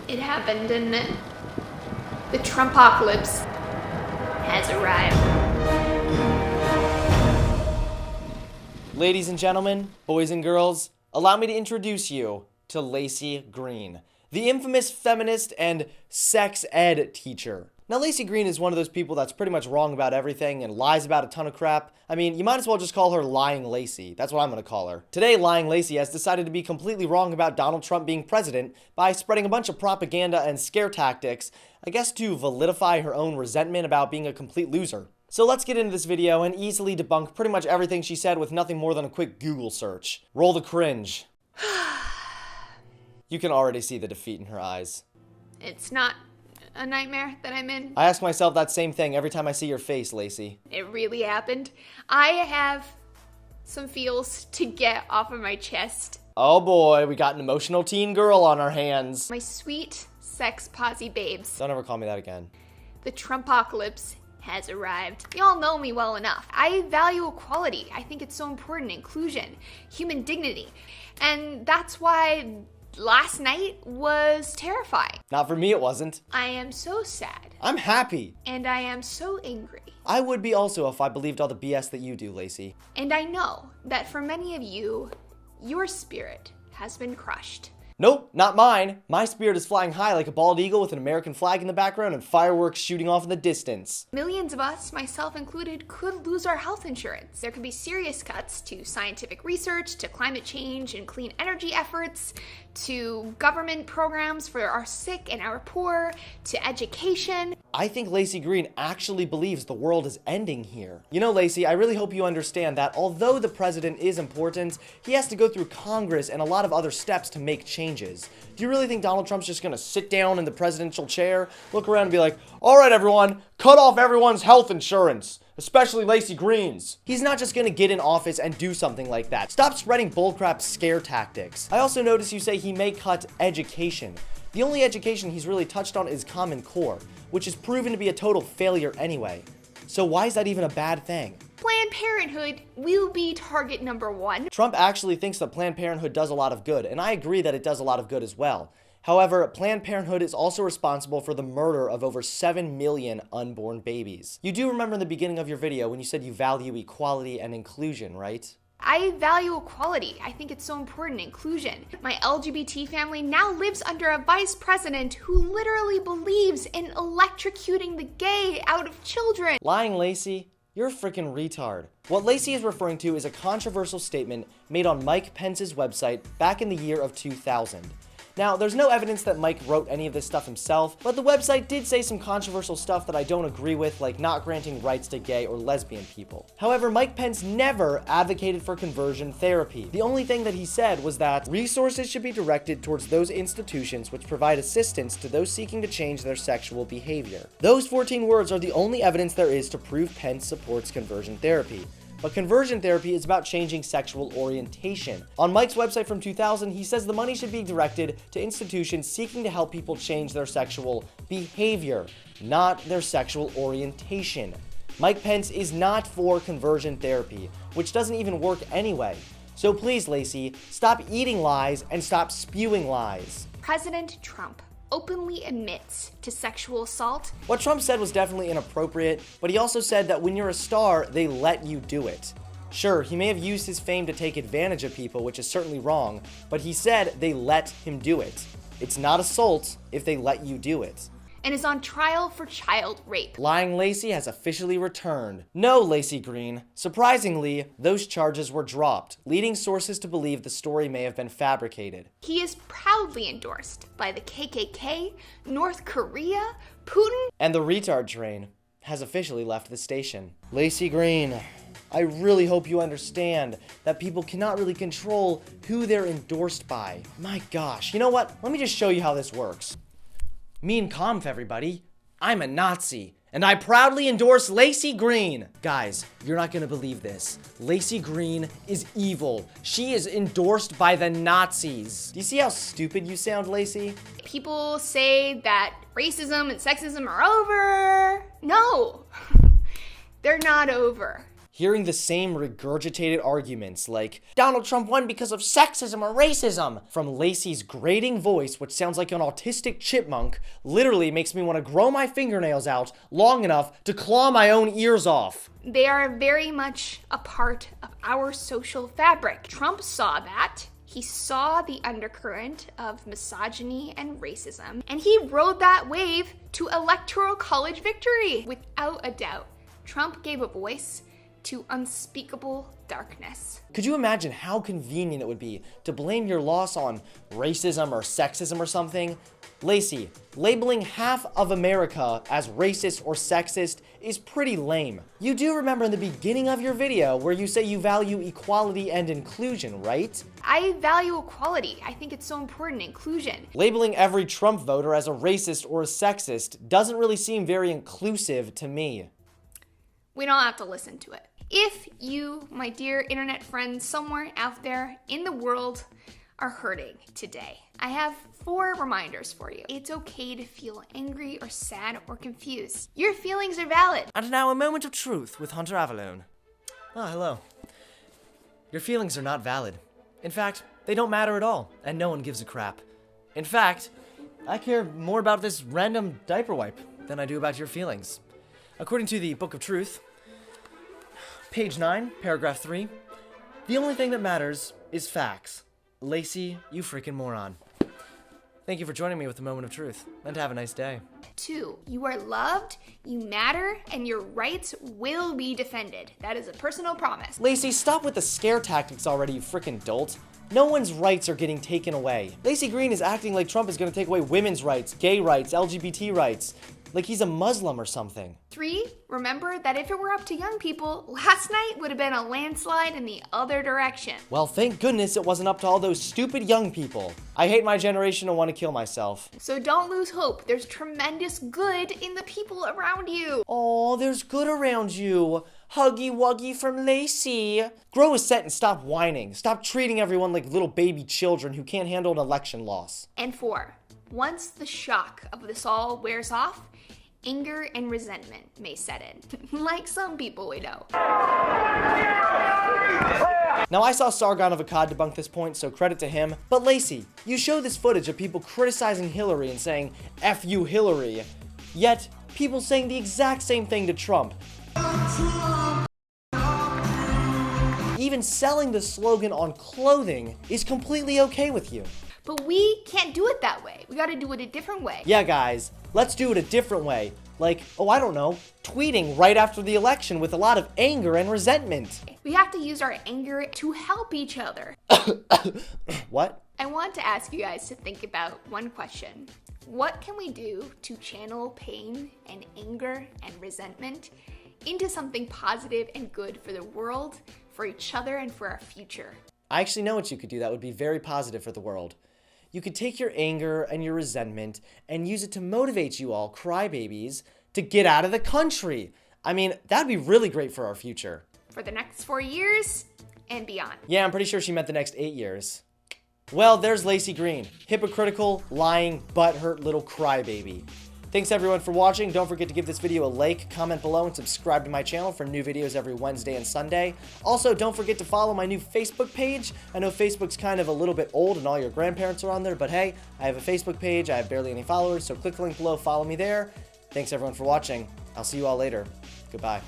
It happened, didn't it? The Trumpocalypse has arrived. Ladies and gentlemen, boys and girls, allow me to introduce you to Laci Green, the infamous feminist and sex ed teacher. Now, Laci Green is one of those people that's pretty much wrong about everything and lies about a ton of crap. I mean, you might as well just call her Lying Laci. That's what I'm going to call her. Today, Lying Laci has decided to be completely wrong about Donald Trump being president by spreading a bunch of propaganda and scare tactics, I guess to validify her own resentment about being a complete loser. So let's get into this video and easily debunk pretty much everything she said with nothing more than a quick Google search. Roll the cringe. You can already see the defeat in her eyes. It's not a nightmare that I'm in. I ask myself that same thing every time I see your face, Laci. It really happened. I have some feels to get off of my chest. Oh boy, we got an emotional teen girl on our hands. My sweet sex posse babes. Don't ever call me that again. The Trumpocalypse has arrived. Y'all know me well enough. I value equality. I think it's so important. Inclusion, human dignity. And that's why last night was terrifying. Not for me, it wasn't. I am so sad. I'm happy. And I am so angry. I would be also if I believed all the BS that you do, Laci. And I know that for many of you, your spirit has been crushed. Nope, not mine. My spirit is flying high like a bald eagle with an American flag in the background and fireworks shooting off in the distance. Millions of us, myself included, could lose our health insurance. There could be serious cuts to scientific research, to climate change and clean energy efforts, to government programs for our sick and our poor, to education. I think Laci Green actually believes the world is ending here. You know, Laci, I really hope you understand that although the president is important, he has to go through Congress and a lot of other steps to make changes. Do you really think Donald Trump's just gonna sit down in the presidential chair, look around and be like, all right, everyone, cut off everyone's health insurance, especially Laci Green's? He's not just gonna get in office and do something like that. Stop spreading bullcrap scare tactics. I also notice you say he may cut education. The only education he's really touched on is Common Core, which is proven to be a total failure anyway. So why is that even a bad thing? Planned Parenthood will be target number one. Trump actually thinks that Planned Parenthood does a lot of good, and I agree that it does a lot of good as well. However, Planned Parenthood is also responsible for the murder of over 7 million unborn babies. You do remember in the beginning of your video when you said you value equality and inclusion, right? I value equality. I think it's so important. Inclusion. My LGBT family now lives under a vice president who literally believes in electrocuting the gay out of children. Lying Laci, you're a freaking retard. What Laci is referring to is a controversial statement made on Mike Pence's website back in the year of 2000. Now, there's no evidence that Mike wrote any of this stuff himself, but the website did say some controversial stuff that I don't agree with, like not granting rights to gay or lesbian people. However, Mike Pence never advocated for conversion therapy. The only thing that he said was that resources should be directed towards those institutions which provide assistance to those seeking to change their sexual behavior. Those 14 words are the only evidence there is to prove Pence supports conversion therapy. But conversion therapy is about changing sexual orientation. On Mike's website from 2000, he says the money should be directed to institutions seeking to help people change their sexual behavior, not their sexual orientation. Mike Pence is not for conversion therapy, which doesn't even work anyway. So please, Laci, stop eating lies and stop spewing lies. President Trump openly admits to sexual assault. What Trump said was definitely inappropriate, but he also said that when you're a star, they let you do it. Sure, he may have used his fame to take advantage of people, which is certainly wrong, but he said they let him do it. It's not assault if they let you do it. And is on trial for child rape. Lying Laci has officially returned. No, Laci Green. Surprisingly, those charges were dropped, leading sources to believe the story may have been fabricated. He is proudly endorsed by the KKK, North Korea, Putin, and the retard train has officially left the station. Laci Green, I really hope you understand that people cannot really control who they're endorsed by. My gosh, you know what? Let me just show you how this works. Mein Kampf, everybody. I'm a Nazi, and I proudly endorse Laci Green. Guys, you're not gonna believe this. Laci Green is evil. She is endorsed by the Nazis. Do you see how stupid you sound, Laci? People say that racism and sexism are over. No, they're not over. hearing the same regurgitated arguments like, Donald Trump won because of sexism or racism, from Laci's grating voice, which sounds like an autistic chipmunk, literally makes me want to grow my fingernails out long enough to claw my own ears off. They are very much a part of our social fabric. Trump saw that. He saw the undercurrent of misogyny and racism, and he rode that wave to electoral college victory. Without a doubt, Trump gave a voice to unspeakable darkness. Could you imagine how convenient it would be to blame your loss on racism or sexism or something? Laci, labeling half of America as racist or sexist is pretty lame. You do remember in the beginning of your video where you say you value equality and inclusion, right? I value equality. I think it's so important, inclusion. Labeling every Trump voter as a racist or a sexist doesn't really seem very inclusive to me. We don't have to listen to it. If you, my dear internet friends, somewhere out there in the world are hurting today, I have 4 reminders for you. It's okay to feel angry or sad or confused. Your feelings are valid. And now a moment of truth with Hunter Avallone. Ah, hello. Your feelings are not valid. In fact, they don't matter at all, and no one gives a crap. In fact, I care more about this random diaper wipe than I do about your feelings. According to the Book of Truth, page 9, paragraph 3, the only thing that matters is facts. Laci, you freaking moron. Thank you for joining me with the moment of truth, and have a nice day. 2, you are loved, you matter, and your rights will be defended. That is a personal promise. Laci, stop with the scare tactics already, you freaking dolt. No one's rights are getting taken away. Laci Green is acting like Trump is gonna take away women's rights, gay rights, LGBT rights. Like he's a Muslim or something. 3, remember that if it were up to young people, last night would have been a landslide in the other direction. Well, thank goodness it wasn't up to all those stupid young people. I hate my generation and want to kill myself. So don't lose hope. There's tremendous good in the people around you. Oh, there's good around you. Huggy wuggy from Laci. Grow a set and stop whining. Stop treating everyone like little baby children who can't handle an election loss. And 4, once the shock of this all wears off, anger and resentment may set in, like some people we know. Now, I saw Sargon of Akkad debunk this point, so credit to him. But Laci, you show this footage of people criticizing Hillary and saying, F you Hillary, yet people saying the exact same thing to Trump. Even selling the slogan on clothing is completely okay with you. But we can't do it that way. We gotta do it a different way. Yeah, guys, let's do it a different way. Like, oh, I don't know, tweeting right after the election with a lot of anger and resentment. We have to use our anger to help each other. What? I want to ask you guys to think about one question. What can we do to channel pain and anger and resentment into something positive and good for the world, for each other, and for our future? I actually know what you could do that would be very positive for the world. You could take your anger and your resentment and use it to motivate you all crybabies to get out of the country. I mean, that'd be really great for our future. For the next 4 years and beyond. Yeah, I'm pretty sure she meant the next 8 years. Well, there's Laci Green. Hypocritical, lying, butthurt little crybaby. Thanks everyone for watching. Don't forget to give this video a like, comment below, and subscribe to my channel for new videos every Wednesday and Sunday. Also, don't forget to follow my new Facebook page. I know Facebook's kind of a little bit old and all your grandparents are on there, but hey, I have a Facebook page. I have barely any followers, so click the link below, follow me there. Thanks everyone for watching. I'll see you all later. Goodbye.